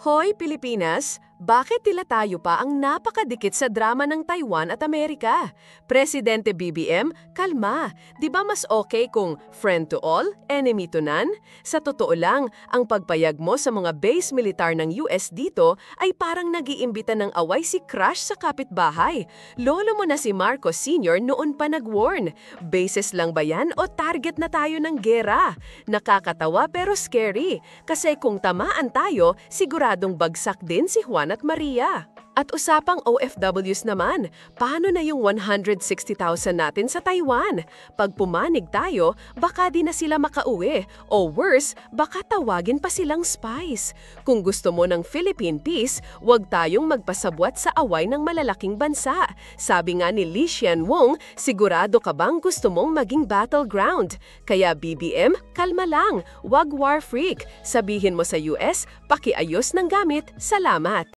Hoy, Pilipinas! Bakit tila tayo pa ang napakadikit sa drama ng Taiwan at Amerika? Presidente BBM, kalma. Di ba mas okay kung friend to all, enemy to none? Sa totoo lang, ang pagpayag mo sa mga base militar ng US dito ay parang nag-iimbita ng away si Crush sa kapitbahay. Lolo mo na si Marcos Sr. noon pa nag-warn. Bases lang ba yan o target na tayo ng gera? Nakakatawa pero scary. Kasi kung tamaan tayo, siguradong bagsak din si Juan at Maria. At usapang OFWs naman, paano na yung 160,000 natin sa Taiwan? Pag pumanig tayo, baka di na sila makauwi. O worse, baka tawagin pa silang spies. Kung gusto mo ng Philippine peace, huwag tayong magpasabwat sa away ng malalaking bansa. Sabi nga ni Lee Hsien Loong, sigurado ka bang gusto mong maging battleground? Kaya BBM, kalma lang, wag war freak. Sabihin mo sa US, pakiayos ng gamit, salamat.